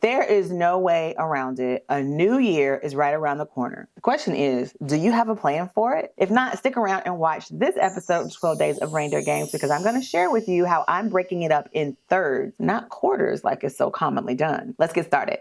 There is no way around it. A new year is right around the corner. The question is, do you have a plan for it? If not, stick around and watch this episode of 12 Days of Reindeer Games, because I'm going to share with you how I'm breaking it up in thirds, not quarters like it's so commonly done. Let's get started.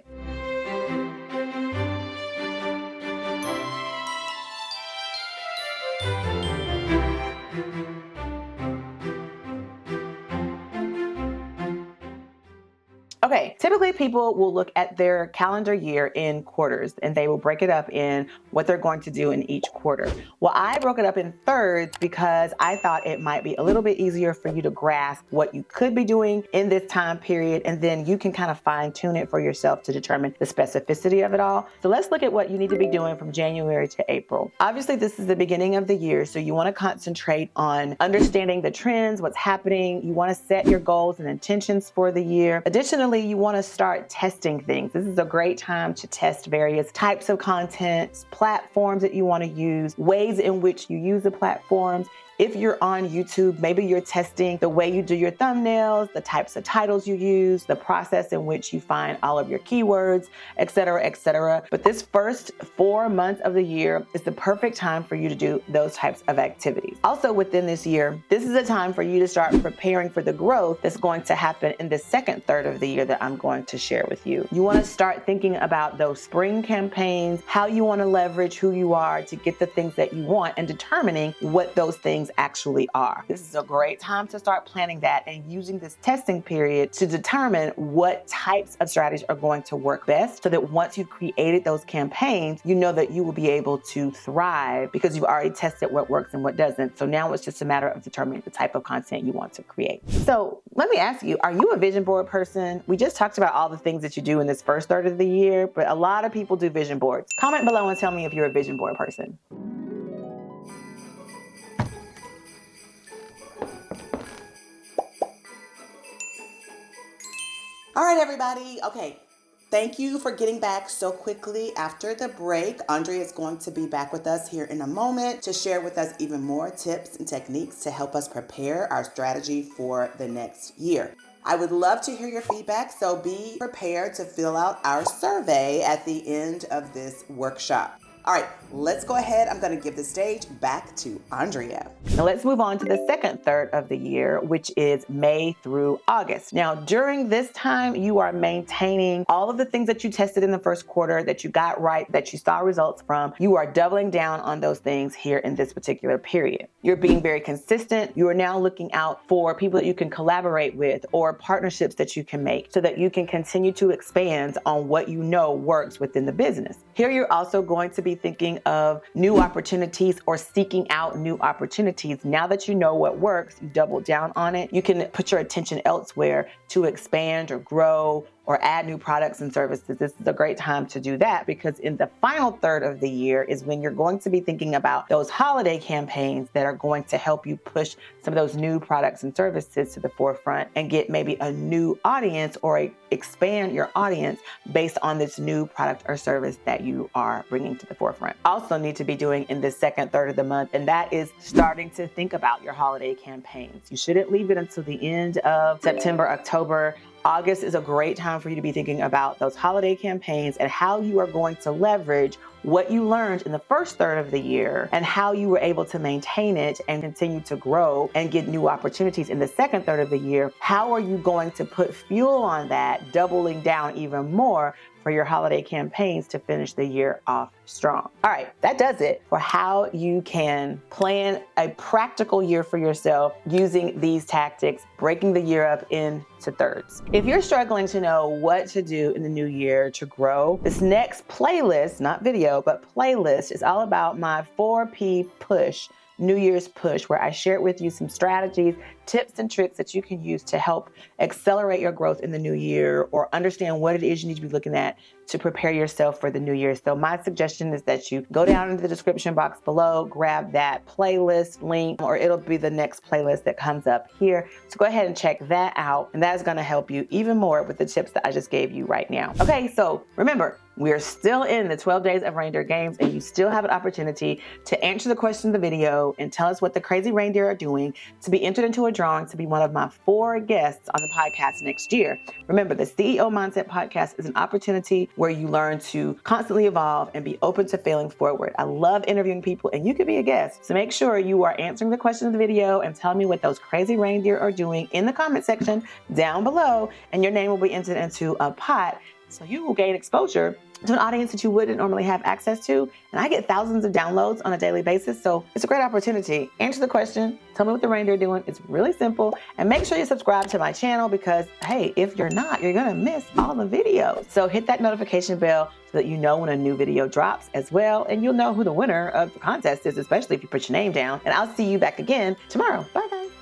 Okay, typically people will look at their calendar year in quarters and they will break it up in what they're going to do in each quarter. Well, I broke it up in thirds because I thought it might be a little bit easier for you to grasp what you could be doing in this time period, and then you can kind of fine tune it for yourself to determine the specificity of it all. So let's look at what you need to be doing from January to April. Obviously, this is the beginning of the year, so you want to concentrate on understanding the trends, what's happening. You want to set your goals and intentions for the year. Additionally, you want to start testing things. This is a great time to test various types of content, platforms that you want to use, ways in which you use the platforms. If you're on YouTube, maybe you're testing the way you do your thumbnails, the types of titles you use, the process in which you find all of your keywords, etc., etc. But this first 4 months of the year is the perfect time for you to do those types of activities. Also within this year, this is a time for you to start preparing for the growth that's going to happen in the second third of the year that I'm going to share with you. You want to start thinking about those spring campaigns, how you want to leverage who you are to get the things that you want, and determining what those things actually are. This is a great time to start planning that and using this testing period to determine what types of strategies are going to work best, so that once you've created those campaigns, you know that you will be able to thrive because you've already tested what works and what doesn't. So now it's just a matter of determining the type of content you want to create. So let me ask you, are you a vision board person? We just talked about all the things that you do in this first third of the year, but a lot of people do vision boards. Comment below and tell me if you're a vision board person. All right, everybody. Okay. Thank you for getting back so quickly after the break. Andrea is going to be back with us here in a moment to share with us even more tips and techniques to help us prepare our strategy for the next year. I would love to hear your feedback, so be prepared to fill out our survey at the end of this workshop. All right, let's go ahead. I'm going to give the stage back to Andrea. Now let's move on to the second third of the year, which is May through August. Now, during this time, you are maintaining all of the things that you tested in the first quarter, that you got right, that you saw results from. You are doubling down on those things here in this particular period. You're being very consistent. You are now looking out for people that you can collaborate with or partnerships that you can make so that you can continue to expand on what you know works within the business. Here, you're also going to be thinking of new opportunities or seeking out new opportunities. Now that you know what works, you double down on it. You can put your attention elsewhere to expand or grow or add new products and services. This is a great time to do that, because in the final third of the year is when you're going to be thinking about those holiday campaigns that are going to help you push some of those new products and services to the forefront and get maybe a new audience or expand your audience based on this new product or service that you are bringing to the forefront. Also need to be doing in the second third of the month, and that is starting to think about your holiday campaigns. You shouldn't leave it until the end of September, October. August is a great time for you to be thinking about those holiday campaigns and how you are going to leverage what you learned in the first third of the year and how you were able to maintain it and continue to grow and get new opportunities in the second third of the year. How are you going to put fuel on that, doubling down even more for your holiday campaigns to finish the year off strong? All right, that does it for how you can plan a practical year for yourself using these tactics, breaking the year up into thirds. If you're struggling to know what to do in the new year to grow, this next playlist, not video, but playlist, is all about my 4P push, New Year's push, where I shared with you some strategies, tips, and tricks that you can use to help accelerate your growth in the new year or understand what it is you need to be looking at to prepare yourself for the new year. So my suggestion is that you go down into the description box below, grab that playlist link, or it'll be the next playlist that comes up here. So go ahead and check that out. And that is going to help you even more with the tips that I just gave you right now. Okay, so remember, we're still in the 12 Days of Reindeer Games, and you still have an opportunity to answer the question in the video and tell us what the crazy reindeer are doing, to be entered into a drawing to be one of my 4 guests on the podcast next year. Remember, the CEO Mindset Podcast is an opportunity where you learn to constantly evolve and be open to failing forward. I love interviewing people, and you could be a guest. So make sure you are answering the question of the video and telling me what those crazy reindeer are doing in the comment section down below, and your name will be entered into a pot so you will gain exposure to an audience that you wouldn't normally have access to. And I get thousands of downloads on a daily basis, so it's a great opportunity. Answer the question, tell me what the reindeer are doing. It's really simple. And make sure you subscribe to my channel because, hey, if you're not, you're gonna miss all the videos. So hit that notification bell so that you know when a new video drops as well, and you'll know who the winner of the contest is, especially if you put your name down. And I'll see you back again tomorrow. Bye, guys.